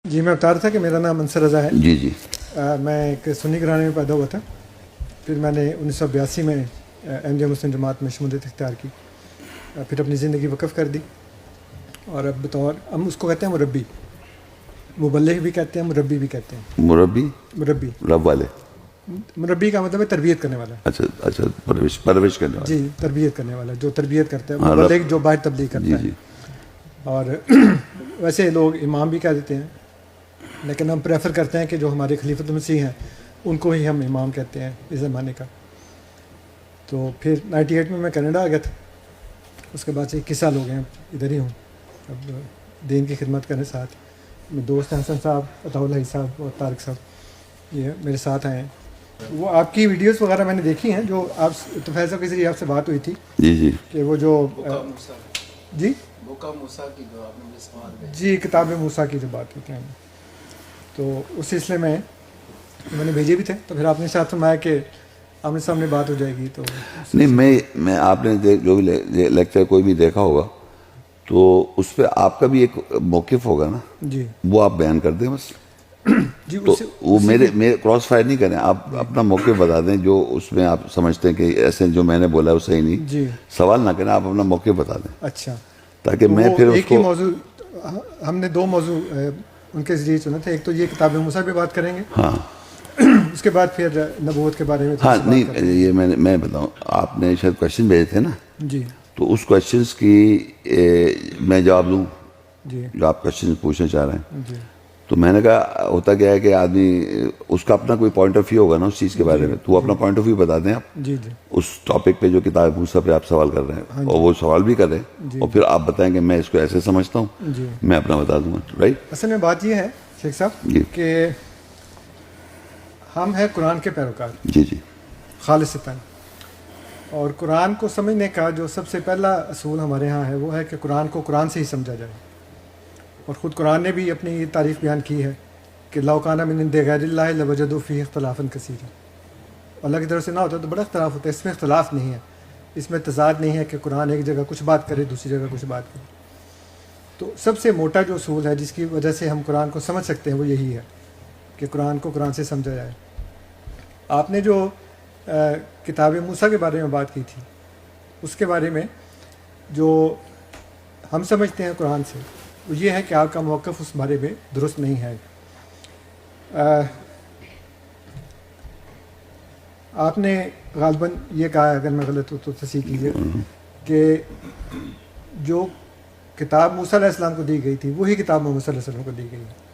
جی میں بتا رہا تھا کہ میرا نام انصر رضا ہے. جی جی. میں ایک سنی گھرانے میں پیدا ہوا تھا. پھر میں نے 1982 میں احمدیہ مسلم جماعت میں شمولیت اختیار کی. پھر اپنی زندگی وقف کر دی. اور اب بطور ہم اس کو کہتے ہیں مربی. مبلغ بھی کہتے ہیں, مربی بھی کہتے ہیں. مربی رب والے. مربی کا مطلب ہے تربیت کرنے والا. اچھا اچھا, پرورش کرنے والا. جی تربیت کرنے والا, جو تربیت کرتا ہے. مبلغ جو باہر تبلیغ کرتا ہے. اور ویسے لوگ امام بھی کہہ دیتے ہیں, لیکن ہم پریفر کرتے ہیں کہ جو ہمارے خلیفۃ المسیح ہیں ان کو ہی ہم امام کہتے ہیں اس زمانے کا. تو پھر 98 میں کینیڈا آ گیا تھا. اس کے بعد سے 21 سال ہو گئے ہیں ادھر ہی ہوں. اب دین کی خدمت کرنے ساتھ میرے دوست حسن صاحب, عطاء اللہ صاحب اور طارق صاحب یہ میرے ساتھ آئے ہیں. وہ آپ کی ویڈیوز وغیرہ میں نے دیکھی ہیں جو آپ طفیل صاحب کے ذریعے آپ سے بات ہوئی تھی. جی جی. کہ وہ جو جی جی کتاب موسیٰ کی جو بات ہوتی ہے, تو اس سلسلے میں نے بھیجے بھی تھے. تو پھر آپ نے ساتھ فرمایا کہ آمنے سامنے بات ہو جائے گی. تو نہیں, میں آپ نے جو بھی لیکچر کوئی بھی دیکھا ہوگا تو اس پہ آپ کا بھی ایک موقف ہوگا نا. جی وہ آپ بیان کر دیں بس. جی تو وہ میرے کراس فائر نہیں کریں, آپ اپنا موقف بتا دیں جو اس میں آپ سمجھتے ہیں کہ ایسے جو میں نے بولا وہ صحیح نہیں. جی سوال نہ کریں, آپ اپنا موقف بتا دیں. اچھا, تاکہ میں پھر اس ایک ہی کو موضوع ہم نے 2 موضوع ان کے ذریعے چنا تھا. ایک تو یہ کتاب موسیٰ پہ بات کریں گے, ہاں اس کے بعد پھر نبوت کے بارے میں. ہاں نہیں, یہ میں بتاؤں, آپ نے شاید کوشچن بھیجے تھے نا. جی تو اس کوشچنس کی میں جواب دوں جی جو آپ کوشچن پوچھنا چاہ رہے ہیں. جی تو میں نے کہا ہوتا کیا ہے کہ آدمی اس کا اپنا کوئی پوائنٹ آف ویو ہوگا نا اس چیز کے بارے میں, تو وہ اپنا پوائنٹ آف ویو بتا دیں آپ جی جی اس ٹاپک پہ جو کتاب موسیٰ پہ آپ سوال کر رہے ہیں, اور وہ سوال بھی کریں اور پھر آپ بتائیں کہ میں اس کو ایسے سمجھتا ہوں, جی. میں اپنا بتا دوں گا. رائٹ. اصل میں بات یہ ہے شیخ صاحب جی کہ ہم ہیں قرآن کے پیروکار جی جی خالصتاً. اور قرآن کو سمجھنے کا جو سب سے پہلا اصول ہمارے ہاں ہے وہ ہے کہ قرآن کو قرآن سے ہی سمجھا جائے. اور خود قرآن نے بھی اپنی تعریف بیان کی ہے کہ لو کان من عند غیر اللہ لوجدوا فیہ اختلافا کثیرا. اللہ کی طرف سے نہ ہوتا تو بڑا اختلاف ہوتا ہے. اس میں اختلاف نہیں ہے, اس میں تضاد نہیں ہے کہ قرآن ایک جگہ کچھ بات کرے دوسری جگہ کچھ بات کرے. تو سب سے موٹا جو اصول ہے جس کی وجہ سے ہم قرآن کو سمجھ سکتے ہیں وہ یہی ہے کہ قرآن کو قرآن سے سمجھا جائے. آپ نے جو کتاب موسیٰ کے بارے میں بات کی تھی, اس کے بارے میں جو ہم سمجھتے ہیں قرآن سے وہ یہ ہے کہ آپ کا موقف اس بارے میں درست نہیں ہے. آپ نے غالباً یہ کہا, اگر میں غلط ہوں تو تصحیح کیجیے, کہ جو کتاب موسیٰ علیہ السلام کو دی گئی تھی وہی کتاب محمد صلی اللہ علیہ وسلم کو دی گئی ہے.